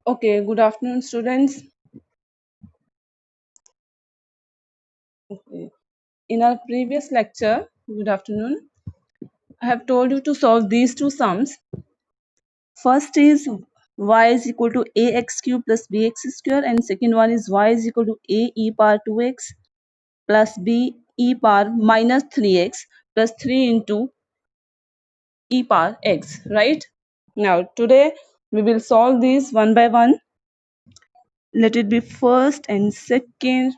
Okay, good afternoon, students. Okay. In our previous lecture, good afternoon, I have told you to solve these two sums. First is y is equal to ax cube plus bx square, and second one is y is equal to a e power 2x plus b e power minus 3x plus 3 into e power x, right? Now, today we will solve these one by one. Let it be first and second.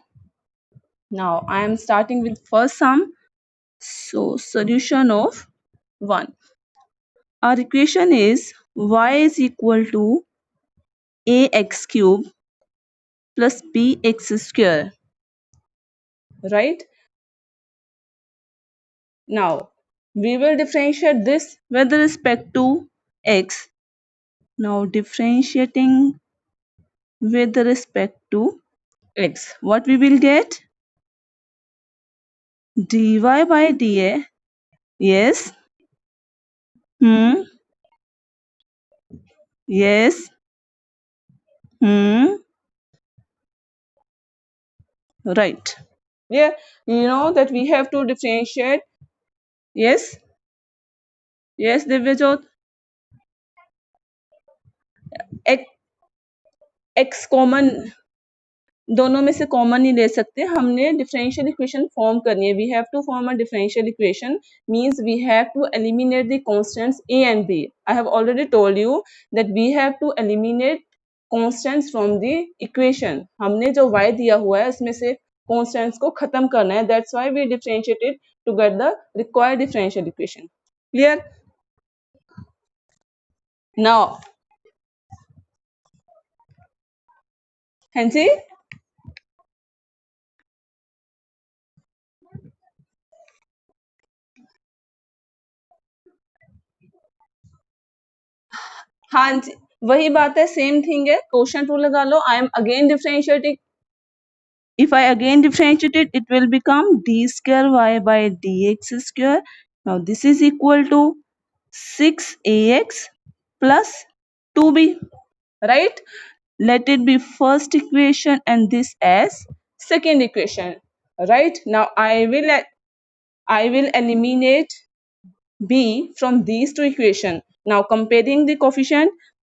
Now, I am starting with first sum. So solution of 1. Our equation is y is equal to ax cube plus bx square, right? Now we will differentiate this with respect to x. Now differentiating with respect to x, what we will get? Dy by dA. Yes. Yes. Right. Yeah, you know that we have to differentiate. Yes. Yes, Divyajot. X, x common दोनों में से common नहीं ले सकते, हमने differential equation form करनी है. We have to form a differential equation means we have to eliminate the constants a and b. I have already told you that we have to eliminate constants from the equation. हमने जो y दिया हुआ है उसमें से constants को खत्म करना है. That's why we differentiated to get the required differential equation. Clear? Now हाँ जी, हाँ जी, वही बात है, सेम थिंग है. क्वेश्चन टू लगा लो. I am again differentiating. If I again differentiate it, it will become d square y by dx square. Now this is equal to 6ax plus 2b, right? Let it be first equation and this as second equation, right? Now I will eliminate b from these two equations. Now comparing the coefficient,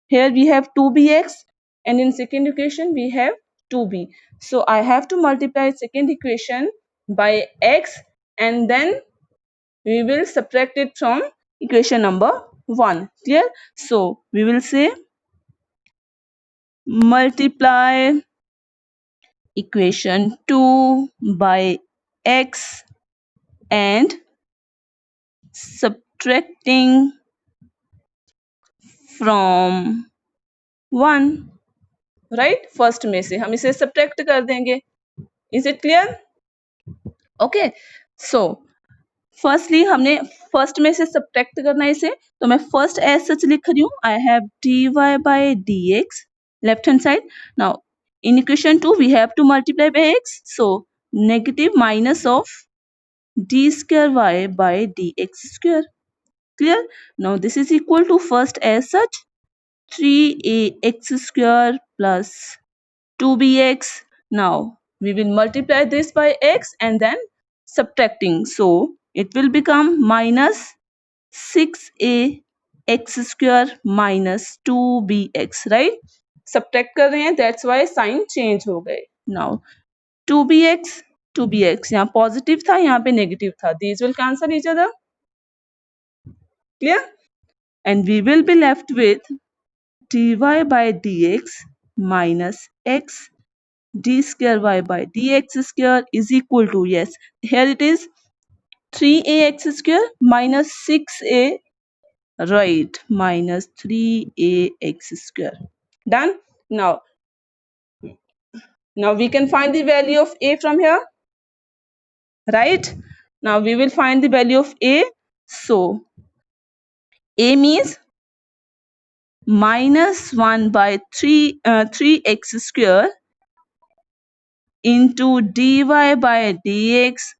here we have 2bx and in second equation we have 2b. So I have to multiply second equation by x and then we will subtract it from equation number 1. Clear? So we will say multiply equation 2 by x and subtracting from 1, right? First में से हम इसे subtract कर देंगे. Is it clear? Okay, so firstly हमने first में से subtract करना है इसे, तो मैं फर्स्ट एज सच लिख रही हूँ. I have dy by dx left hand side. Now in equation 2 we have to multiply by x, so negative minus of d square y by dx square. Clear? Now this is equal to first as such 3ax square plus 2bx. Now we will multiply this by x and then subtracting, so it will become minus 6a x square minus 2bx, right? Subtract कर रहे हैं, that's why sign change हो गए. Now 2bx यहाँ positive था, यहाँ पे negative था. These will cancel each other. Clear? And we will be left with dy by dx minus x d square y by dx square is equal to, yes, here it is 3ax square minus 6a, right, minus 3ax square. Done? Now we can find the value of a from here, right? Now we will find the value of a. So a means minus 1 by 3x square into dy by dx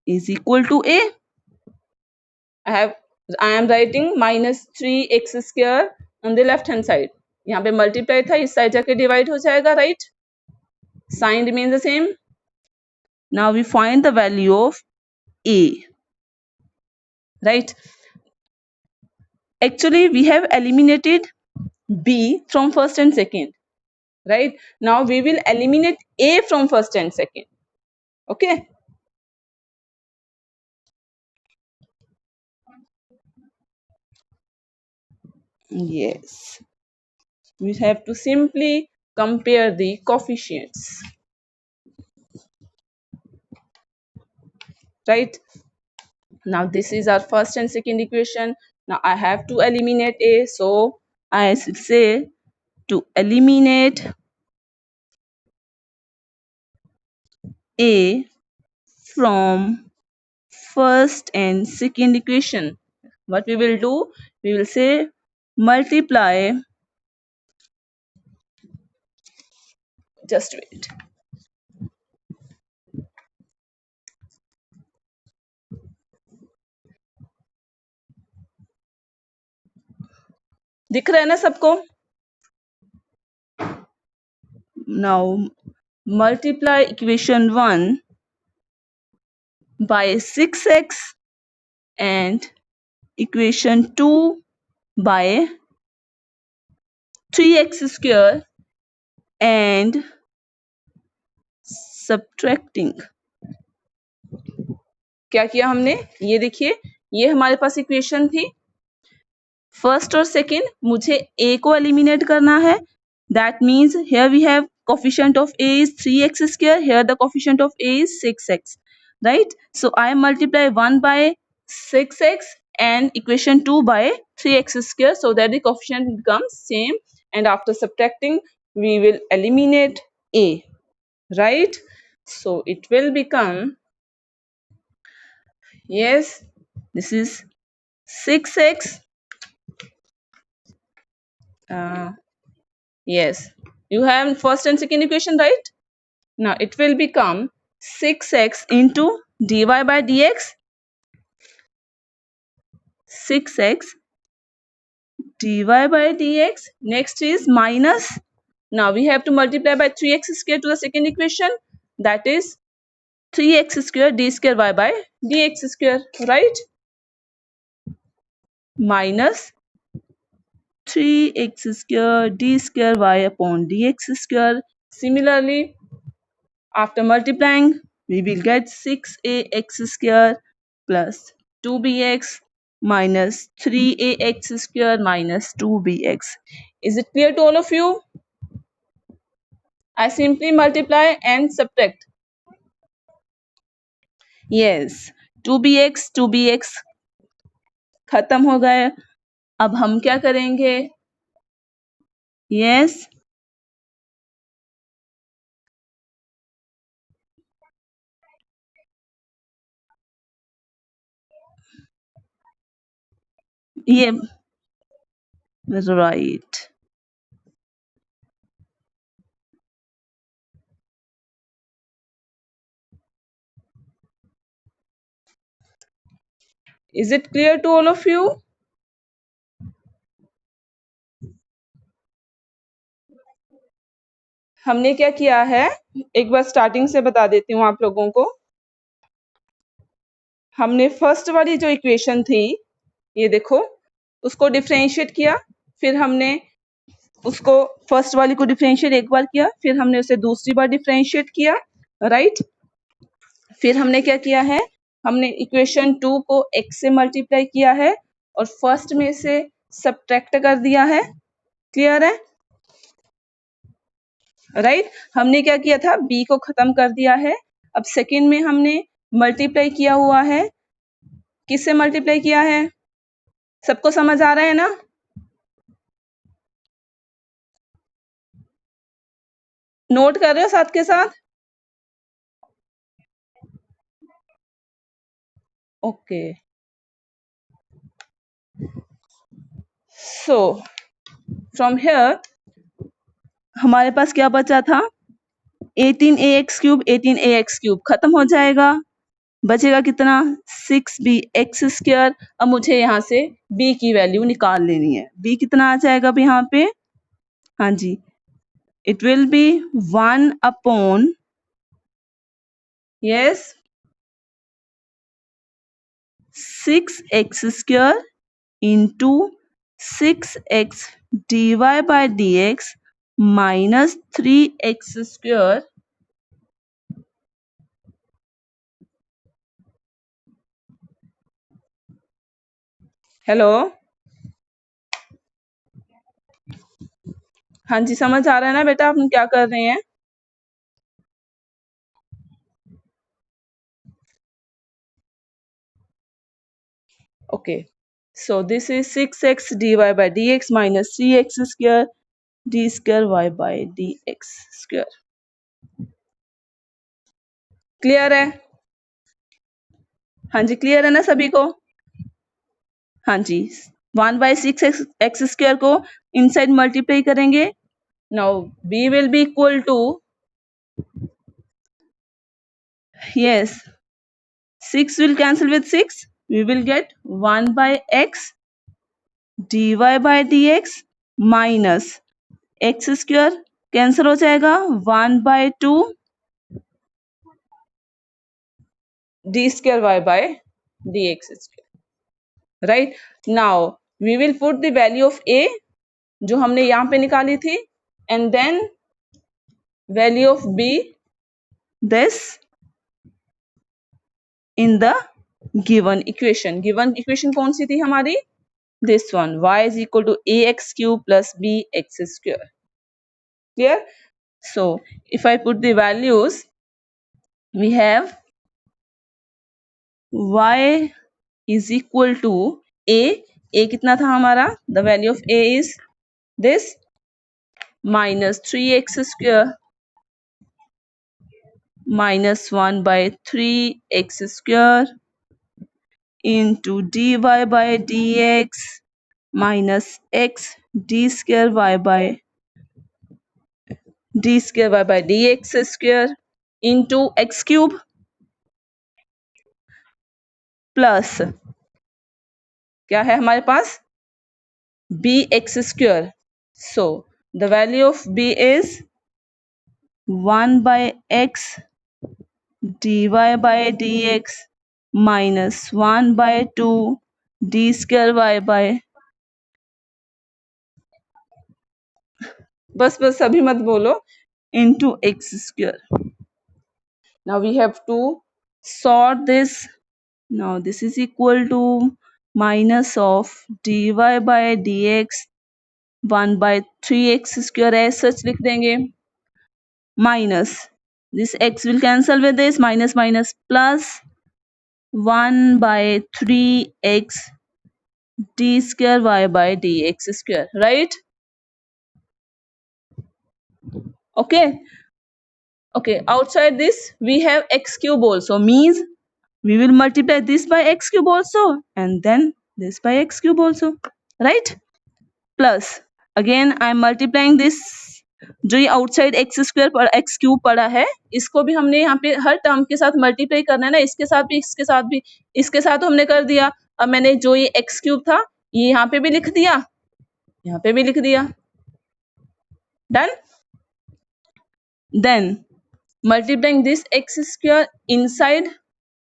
is equal to a. I have I am writing -3x² on the left hand side. यहाँ पे multiply था, इस side जाके divide हो जाएगा, right? Sign remains the same. Now we find the value of a, right? Actually we have eliminated b from first and second, right? Now we will eliminate a from first and second. Okay, yes, we have to simply compare the coefficients, right? Now this is our first and second equation. Now I have to eliminate a, so I should say to eliminate a from first and second equation. What we will do, we will say multiply, just wait, दिख रहा है ना सबको? Now multiply equation 1 by 6x and equation 2 by 3x square and subtracting. क्या किया हमने? ये देखिए, ये हमारे पास इक्वेशन थी, फर्स्ट और सेकेंड. मुझे a को एलिमिनेट करना है. That means here we have coefficient of a is 3x square, here the coefficient of a is 6x, right? So I multiply 1 by 6x and equation 2 by 3x square so that the coefficient becomes same, and after subtracting we will eliminate a, right? So it will become, yes, this is 6x. Yes, you have first and second equation, right? Now it will become 6x into dy by dx, 6x dy by dx. Next is minus, now we have to multiply by 3x square to the second equation, that is 3x square d square y by dx square, right? Minus 3x square d square y upon dx square. Similarly, after multiplying, we will get 6ax square plus 2bx minus 3ax square minus 2bx. Is it clear to all of you? I simply multiply and subtract. Yes, 2bx खत्म हो गए. अब हम क्या करेंगे? Yes, ये right. Is it clear to all of you? हमने क्या किया है, एक बार स्टार्टिंग से बता देती हूँ आप लोगों को. हमने फर्स्ट वाली जो इक्वेशन थी, ये देखो, उसको डिफरेंशिएट किया, फिर हमने उसको फर्स्ट वाली को डिफरेंशिएट एक बार किया, फिर हमने उसे दूसरी बार डिफरेंशिएट किया, राइट? फिर हमने क्या किया है, हमने इक्वेशन 2 को x से मल्टीप्लाई किया है और फर्स्ट में से सब्ट्रैक्ट कर दिया है. क्लियर है? राइट? हमने क्या किया था, b को खत्म कर दिया है. अब सेकेंड में हमने मल्टीप्लाई किया हुआ है. किससे मल्टीप्लाई किया है? सबको समझ आ रहा है ना? नोट कर रहे हो साथ के साथ? ओके. सो फ्रॉम हियर हमारे पास क्या बचा था, 18ax क्यूब खत्म हो जाएगा. बचेगा कितना 6bx²। अब मुझे यहाँ से b की वैल्यू निकाल लेनी है। b कितना आ जाएगा अब यहाँ पे? हाँ जी, it will be 1 upon, yes, 6x² into 6x dy by dx minus 3x²। Hello, हाँ जी, समझ आ रहा है ना बेटा आप क्या कर रहे हैं? Okay, so this is 6x dy by dx minus 3x square d square y by dx square। Clear है? हाँ जी, क्लियर है ना सभी को? हाँ जी, 1/6x² को इनसाइड मल्टीप्लाई करेंगे। Now b will be equal to, yes, 6 will cancel with 6, we will get 1/x dy by dx minus x² cancel हो जाएगा 1/2 d square y by dx square। Right, now we will put the value of a जो हमने यहाँ पे निकाली थी, and then value of b, this in the given equation. Given equation कौन सी थी हमारी? This one, y is equal to ax³ plus bx²। Clear? So if I put the values, we have y is equal to a कितना था हमारा? The value of a is this minus 3x² minus 1/3x² into dy by dx minus x d square y by dx² into x³ plus क्या है हमारे पास? bx²। So the value of b is 1/x dy by dx minus 1/2 d square y by, बस अभी मत बोलो, into x²। now we have to sort this। now this is equal to minus of dy by dx 1/3x² as such लिख देंगे, minus this x will cancel with this, minus minus plus 1/3x d square y by dx², right? Okay, outside this we have x³ also, means we will multiply this by x³ also and then this by x³ also, right? Plus again I am multiplying this, जो ये outside x² पर x³ पड़ा है, इसको भी हमने यहाँ पे हर टर्म के साथ मल्टीप्लाई करना है ना, इसके साथ भी, इसके साथ भी, इसके साथ हमने कर दिया। अब मैंने जो ये x³ था ये यहाँ पे भी लिख दिया, यहाँ पे भी लिख दिया, done. then multiplying this x² inside,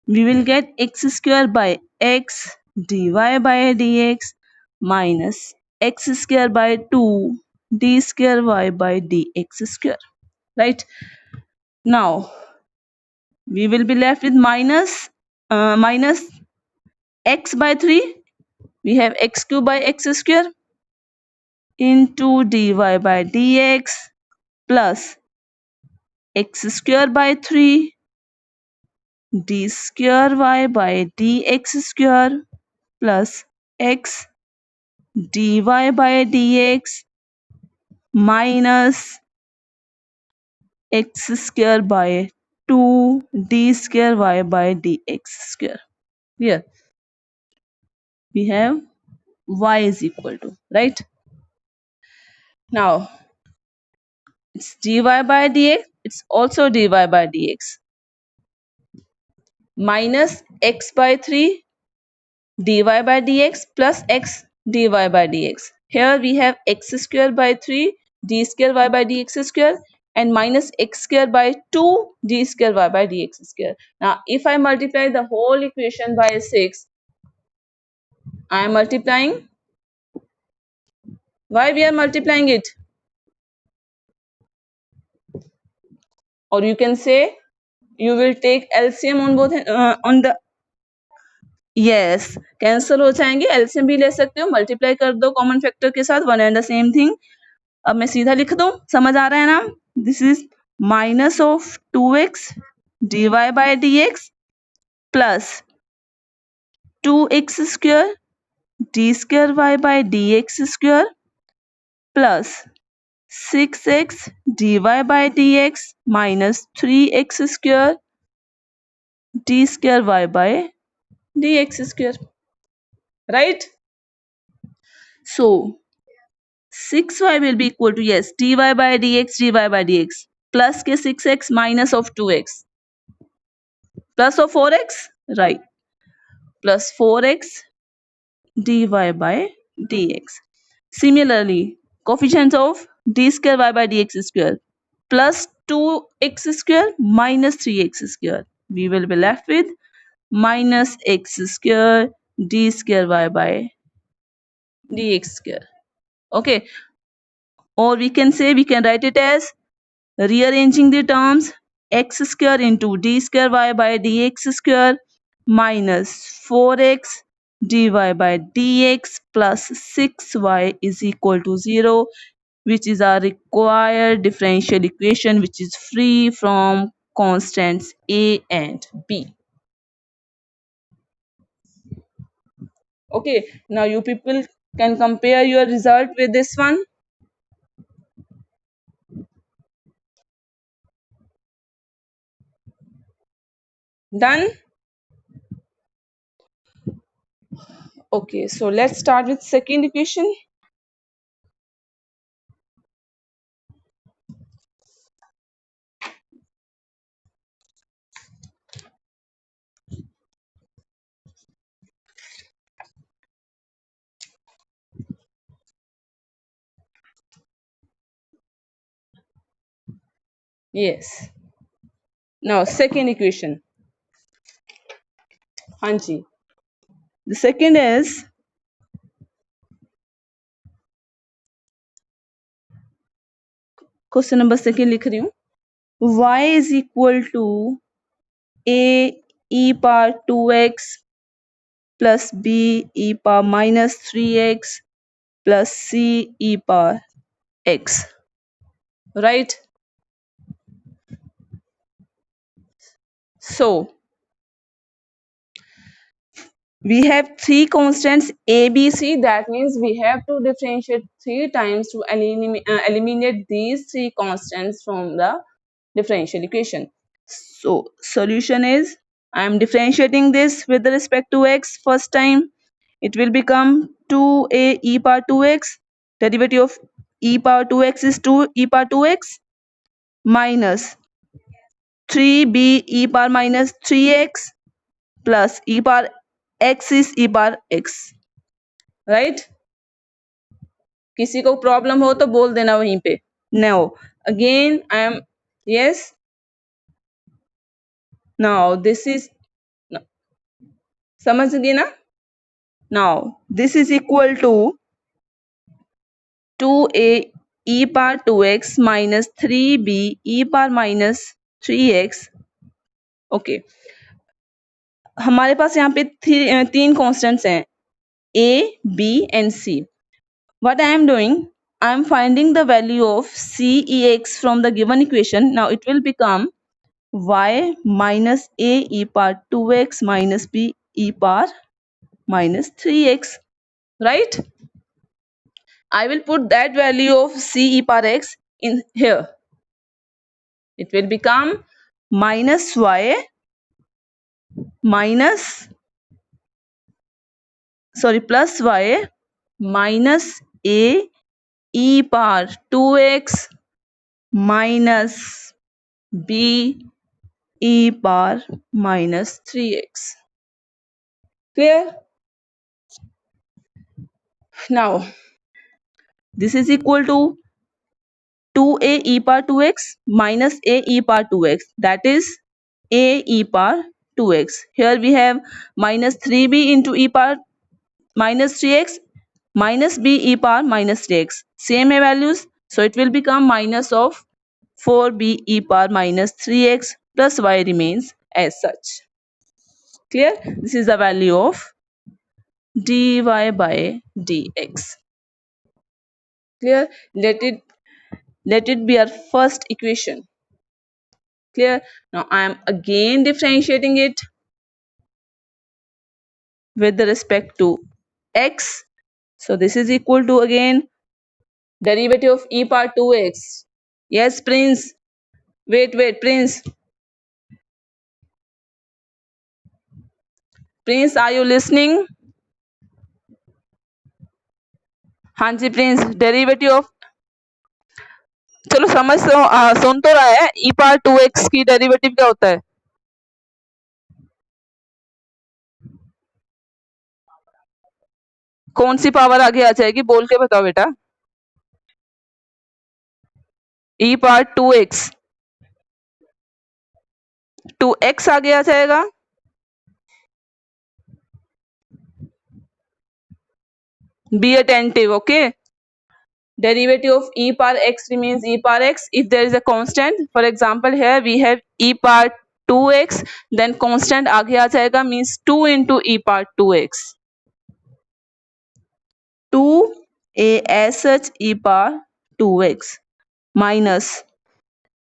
we will get x² by x dy by dx minus x² by 2 d square y by dx², right? now we will be left with minus x by 3, we have x³ by x² into dy by dx plus x² by 3 d square y by dx² plus x dy by dx minus x² by 2 d square y by dx². Here we have y is equal to, right? Now it's dy by dx, it's also dy by dx. minus x by 3 dy by dx plus x dy by dx. Here we have x square by 3 d square y by dx square and minus x square by 2 d square y by dx square. Now if I multiply the whole equation by 6, I am multiplying. Why we are multiplying it? Or you can say you will take LCM on both on the, yes, cancel हो जाएंगे, LCM भी ले सकते हो, multiply कर दो common factor के साथ, one and the same thing. अब मैं सीधा लिख दूं, समझ आ रहा है ना? This is minus of 2x dy by dx plus 2x square d square y by dx square plus 6x dy by dx minus 3x square d square y by dx square. Right? So 6y will be equal to, yes, dy by dx plus के 6x minus of 2x plus of 4x, right, plus 4x dy by dx. Similarly, coefficients of d square y by dx square plus 2x square minus 3x square. We will be left with minus x square d square y by dx square. Okay, or we can say, we can write it as rearranging the terms, x square into d square y by dx square minus 4x dy by dx plus 6y is equal to 0, which is our required differential equation, which is free from constants a and b. Okay, now you people can compare your result with this one. Done? Okay, so let's start with second equation. Yes. Now second equation. Hanji. The second is question number second लिख रही हूँ. y is equal to a e power 2x plus b e power minus 3x plus c e power x. Right? So we have three constants a, b, c. That means we have to differentiate 3 times to eliminate these three constants from the differential equation. So solution is, I am differentiating this with respect to x first time. It will become 2a e power 2x. Derivative of e power 2x is 2 e power 2x minus 3b e power minus 3x plus e power x is e power x. Right? किसी को problem हो तो बोल देना वहीं पे. Now again I am, yes, now this is, समझ गए ना? Now this is equal to 2a e power 2x minus 3b e power minus 3x. Okay, हमारे पास यहाँ पे तीन कॉन्स्टेंट्स हैं, a, b and c. What I am doing, I am finding the value of cex from the given equation. Now it will become y minus a e power 2x minus b e power minus 3x. Right? I will put that value of c e power x in here. It will become minus y minus, sorry, plus y minus a e power 2x minus b e power minus 3x. Clear? Now, this is equal to 2a e power 2x minus a e power 2x. That is a e power 2x. Here we have minus 3b into e power minus 3x minus b e power minus 3x. Same values. So it will become minus of 4b e power minus 3x plus y remains as such. Clear? This is the value of dy by dx. Clear? Let it be our first equation. Clear? Now I am again differentiating it with respect to x. So this is equal to again derivative of e power 2x. Yes, Prince. Wait, Prince. Prince, are you listening? हाँ जी Prince, derivative of, चलो समझ सुन तो रहा है, ई power 2x की derivative क्या होता है? कौन सी पावर आगे आ जाएगी, बोल के बताओ बेटा। ई पावर 2x, 2x आगे आ जाएगा। Be attentive, okay? Derivative of e power x remains e power x if there is a constant. For example, here we have e power 2x, then constant आगे आ जाएगा, means 2 into e power 2x. 2a as such e power 2x minus,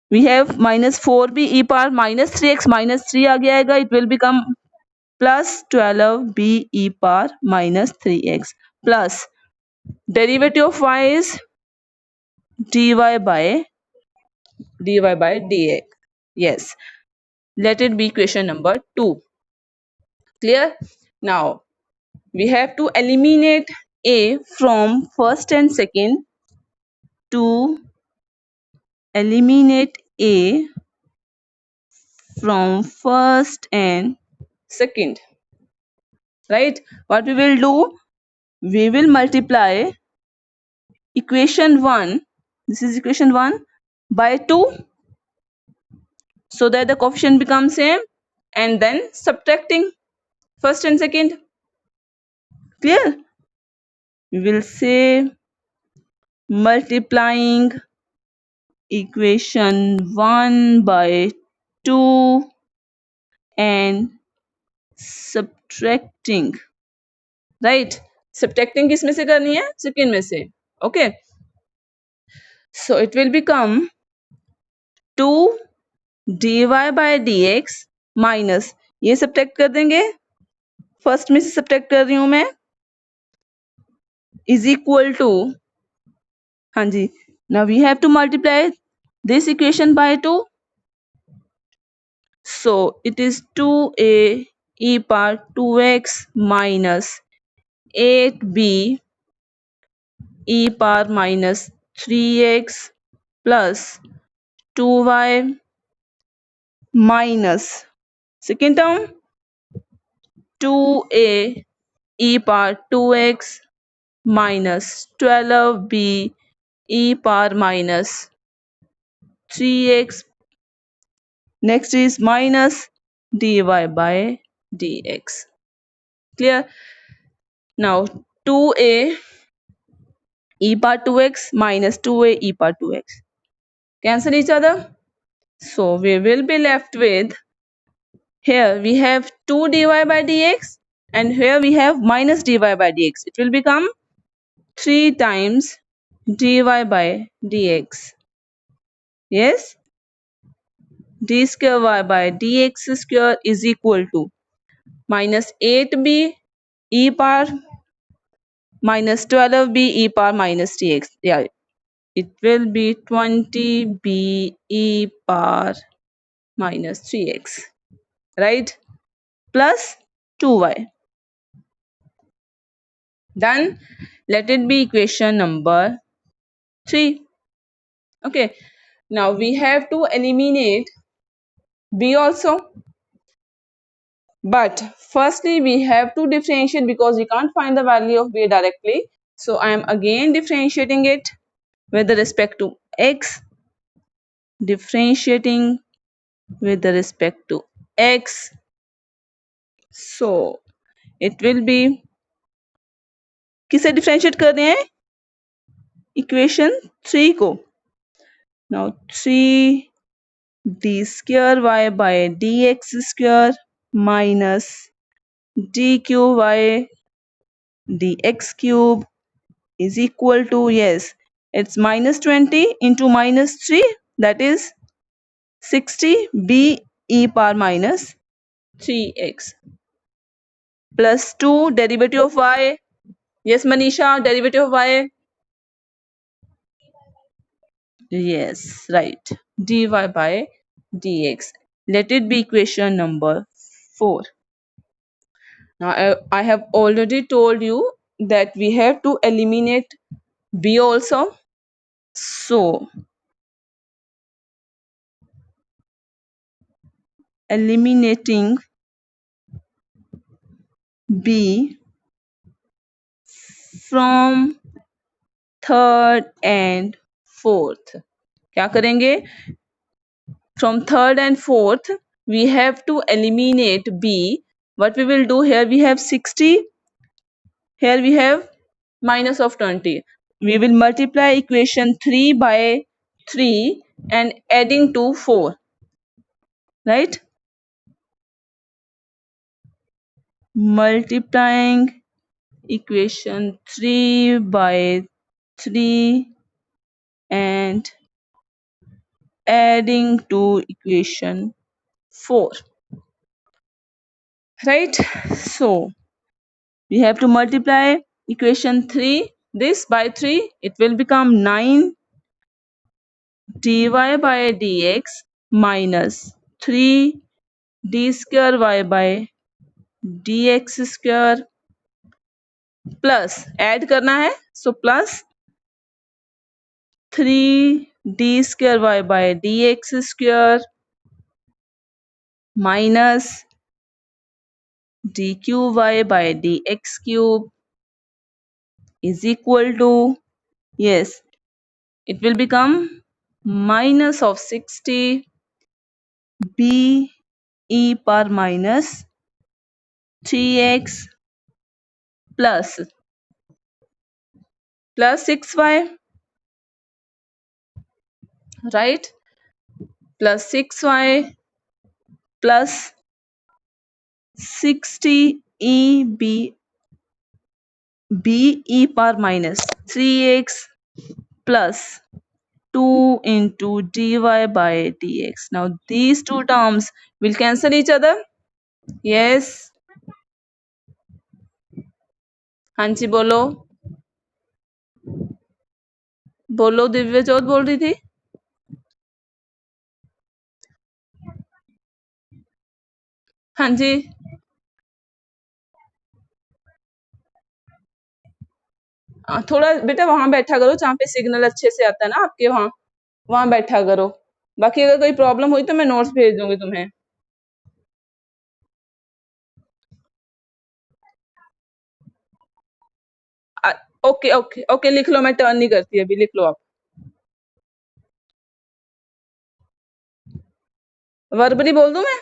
we have minus 4b e power minus 3x, minus 3 आगे आएगा, it will become plus 12b e power minus 3x plus derivative of y is dy by dx. Yes, let it be equation number 2. Clear? Now we have to eliminate a from first and second. To eliminate a from first and second, right? What we will do, we will multiply equation 1, this is equation 1, by 2 so that the coefficient becomes same, and then subtracting first and second. Clear? We will say multiplying equation 1 by 2 and subtracting, right? Subtracting किसमें से करनी है, second में से. Okay, so it will become 2 dy by dx minus, ये subtract कर देंगे, first में से subtract कर रही हूं मैं, is equal to, हाँ जी, now we have to multiply this equation by 2, so it is 2a e power 2x minus 8b e power minus 3x plus 2y minus second term 2a e power 2x minus 12b e power minus 3x. Next is minus dy by dx. Clear? Now 2a e power 2x minus 2a e power 2x cancel each other. So we will be left with, here we have 2 dy by dx and here we have minus dy by dx. It will become 3 times dy by dx. Yes? D square y by dx square is equal to minus 8b e power minus 12b e power minus dx. Yeah, it will be 20b e power minus 3x, right? Plus 2y. Done. Let it be equation number 3. Okay. Now we have to eliminate b also. But firstly we have to differentiate because we can't find the value of b directly. So I am again differentiating it with respect to x, differentiating with respect to x. So it will be, किसे differentiate कर रहे हैं? Equation 3 को. Now 3 d square y by dx square minus dqy dx cube is equal to, yes, it's minus 20 into minus 3, that is 60 b e power minus 3x plus 2 derivative of y. Yes, Manisha, derivative of y. Yes, right. dy by dx. Let it be equation number 4. Now, I have already told you that we have to eliminate b also. So, eliminating b from third and fourth. क्या करेंगे? From third and fourth, we have to eliminate b. What we will do here, we have 60. Here we have minus of 20. We will multiply equation 3 by 3 and adding to 4. Right? Multiplying equation 3 by 3 and adding to equation 4. Right? So we have to multiply equation 3, this by 3, it will become 9 dy by dx minus 3 d square y by dx square plus add करना है, so plus 3 d square y by dx square minus dqy by dx cube is equal to, yes, it will become minus of 60 b e power minus 3x plus 6y, right? Plus 6y plus 60 b e power minus 3x plus 2 into dy by dx. Now these two terms will cancel each other. Yes. हाँ जी बोलो. बोलो, दिव्य ज्योत बोल रही थी. हाँ जी. थोड़ा बेटा वहां बैठा करो जहाँ पे सिग्नल अच्छे से आता है ना आपके वहाँ. वहां बैठा करो. बाकी अगर कोई प्रॉब्लम हुई तो मैं नोट्स भेज दूंगी तुम्हें. ओके ओके ओके, लिख लो, मैं टर्न नहीं करती अभी, लिख लो आप. वर्बली बोल दूं मैं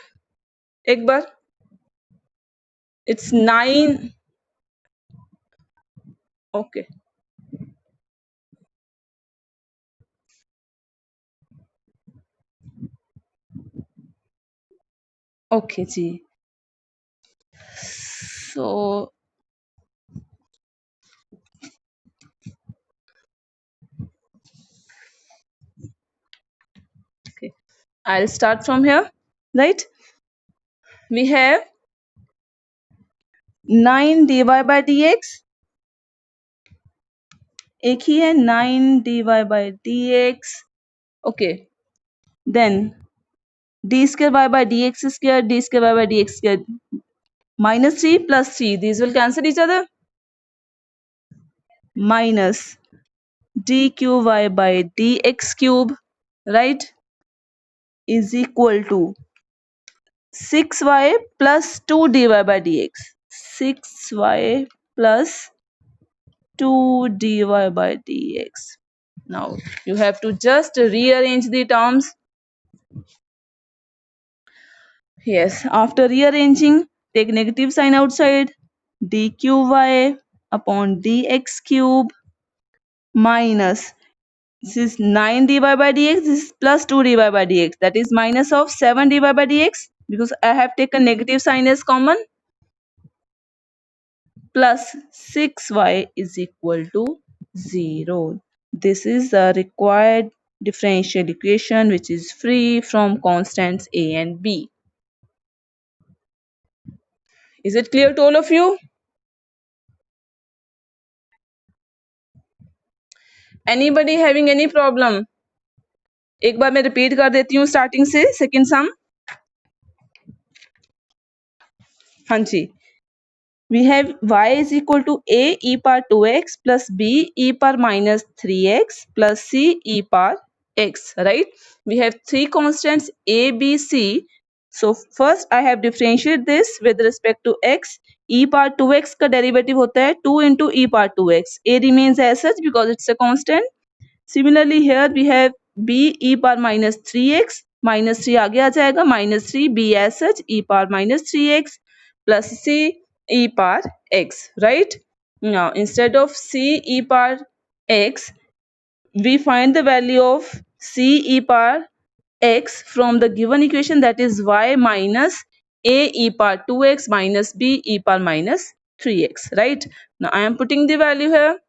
एक बार? इट्स 9. ओके. ओके जी. So okay, I'll start from here. Right? We have 9 dy by dx. एक ही है 9 dy by dx. Okay. Then d square y by dx square, d square y by dx square minus 3 plus 3. These will cancel each other. Minus dqy by dx cube, right, is equal to 6y plus 2 dy by dx. 6y plus 2 dy by dx. Now you have to just rearrange the terms. Yes, after rearranging, take negative sign outside. dqy upon dx cube minus, this is 9 dy by dx, this is plus 2 dy by dx, that is minus of 7 dy by dx, because I have taken negative sign as common, plus 6y is equal to 0. This is the required differential equation which is free from constants a and b. Is it clear to all of you? Anybody having any problem? एक बार मैं repeat कर देती हूँ starting से second सम. हाँ जी. We have y is equal to a e power 2x plus b e power minus 3x plus c e power x, right? We have three constants a, b, c. So first I have differentiated this with respect to x. e power 2x का derivative होता है 2 into e power 2x. a remains as such because it's a constant. Similarly here we have b e power minus 3x, minus 3 आगे आ जाएगा, minus 3 b as such e power minus 3x plus c e power x, right? Now instead of c e power x, we find the value of c e power x from the given equation, that is y minus a e power 2x minus b e power minus 3x, right? Now I am putting the value here,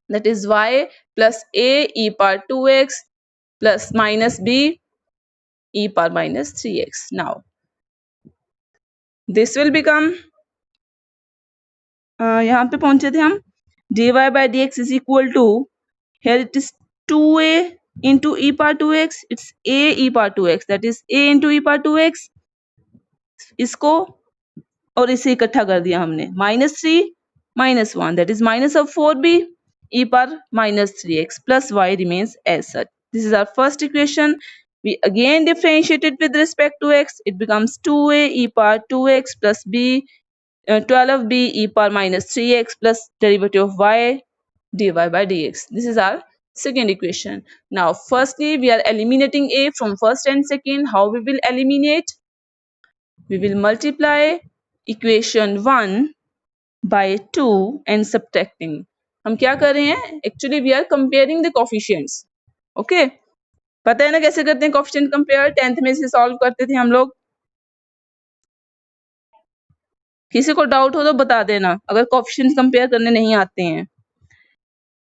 that is y plus a e power 2x plus minus b e power minus 3x. Now this will become, यहाँ पे पहुंचे थे हम, dy by dx is equal to, here it is 2a into e power 2x, it's a e power 2x, that is a into e power 2x. इसको और इसे इकट्ठा कर दिया हमने, minus 3 minus 1, that is minus of 4b e power minus 3x plus y remains as such. This is our first equation. We again differentiate it with respect to x. It becomes 2a e power 2x plus b 12b e power minus 3x plus derivative of y dy by dx. This is our second equation. Now firstly we are eliminating a from first and second. How we will eliminate? We will multiply equation 1 by 2 and subtracting. हम क्या कर रहे हैं? Actually we are comparing the coefficients. Okay? पता है ना कैसे करते हैं coefficient compare? 10th में से solve करते थे हम लोग. किसी को डाउट हो तो बता देना अगर coefficients compare करने नहीं आते हैं.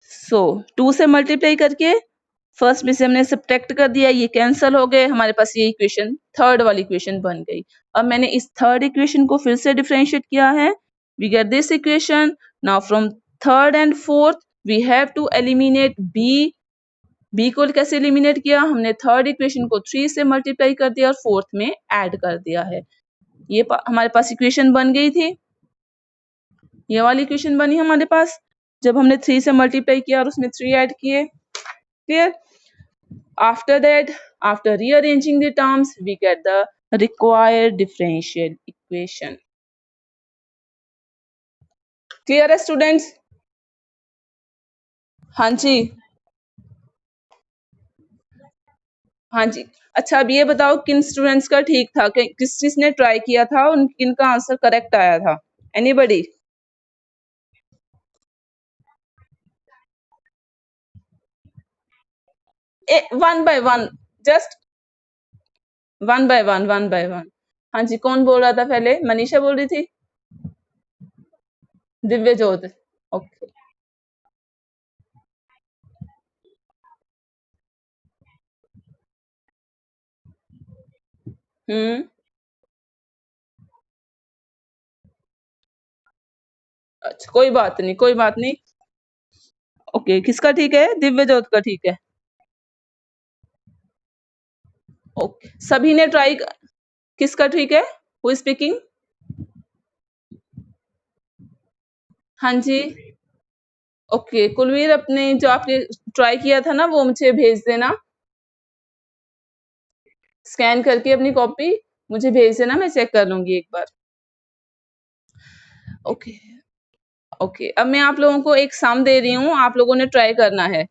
So 2 से मल्टीप्लाई करके फर्स्ट में से हमने सब्ट्रैक्ट कर दिया, ये कैंसिल हो गए, हमारे पास ये इक्वेशन थर्ड वाली इक्वेशन बन गई. अब मैंने इस थर्ड इक्वेशन को फिर से डिफरेंशिएट किया है. We get this equation. Now from third and fourth we have to eliminate B. B को कैसे एलिमिनेट किया? हमने थर्ड इक्वेशन को 3 से मल्टीप्लाई कर दिया और फोर्थ में ऐड कर दिया है. ये हमारे पास इक्वेशन बन गई थी, ये वाली इक्वेशन बनी हमारे पास जब हमने 3 से मल्टीप्लाई किया और उसमें 3 ऐड किए. Clear? After that, after rearranging the terms, we get the required differential equation. Clear है students? हाँ जी, हाँ जी. अच्छा अब ये बताओ किन स्टूडेंट्स का ठीक था, किस किसने ट्राई किया था, उन किनका आंसर करेक्ट आया था? Anybody? One by one, just one by one, one by one. हाँ जी, कौन बोल रहा था पहले? मनीषा बोल रही थी? दिव्य ज्योत. ओके. अच्छा कोई बात नहीं, कोई बात नहीं. ओके, किसका ठीक है? दिव्य ज्योत का ठीक है. ओके, सभी ने ट्राई. किसका ठीक है? Who is speaking? हाँ जी. ओके, कुलवीर अपने जो आपने ट्राई किया था ना वो मुझे भेज देना स्कैन करके अपनी कॉपी. मुझे भेज देना, मैं चेक कर लूंगी एक बार। ओके ओके, अब मैं आप लोगों को एक सम दे रही हूँ, आप लोगों ने ट्राई करना है,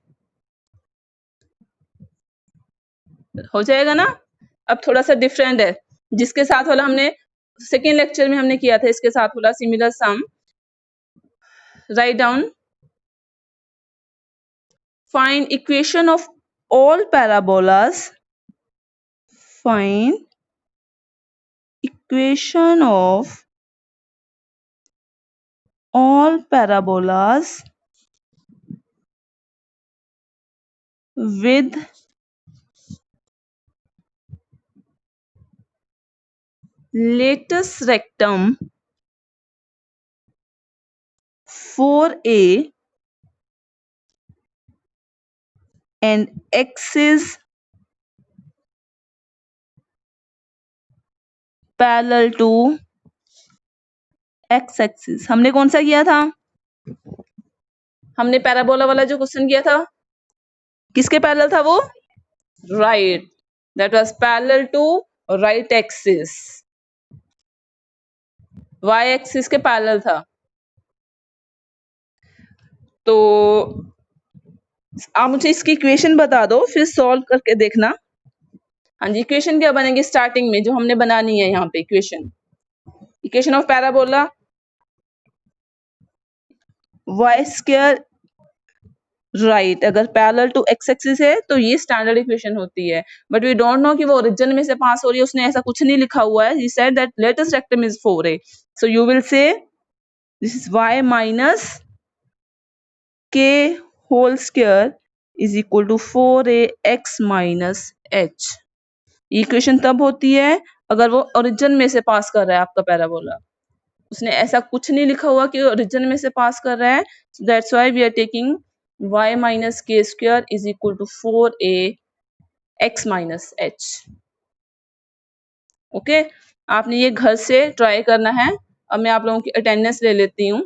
हो जाएगा ना। अब थोड़ा सा डिफरेंट है, जिसके साथ वाला हमने सेकेंड लेक्चर में हमने किया था, इसके साथ वाला similar sum. Write down, find equation of all parabolas, find equation of all parabolas with latus rectum 4a and axis parallel to x axis। हमने कौन सा किया था? हमने पैराबोला वाला जो क्वेश्चन किया था, किसके पैरेलल था वो? Right, that was parallel to right axis, Y axis के पैरेलल था। तो आप मुझे इसकी इक्वेशन बता दो, फिर सॉल्व करके देखना। हाँ जी, इक्वेशन क्या बनेगी स्टार्टिंग में जो हमने बनानी है यहाँ पे equation of parabola, Y square, right, अगर पैरेलल टू एक्स एक्सिस है तो ये स्टैंडर्ड इक्वेशन होती है, बट वी डोंट नो कि वो ओरिजिन में से पास हो रही है, उसने ऐसा कुछ नहीं लिखा हुआ है। He said that latus rectum is 4a, so you will say this is y minus k whole square is equal to 4a x minus h। Equation तब होती है अगर वो ओरिजिन में से पास कर रहा है आपका पैराबोला, उसने ऐसा कुछ नहीं लिखा हुआ कि ओरिजिन में से पास कर रहा है। That's why we are taking y minus k square is equal to 4a x minus h। Okay, आपने ये घर से ट्राई करना है। अब मैं आप लोगों की अटेंडेंस ले लेती हूँ।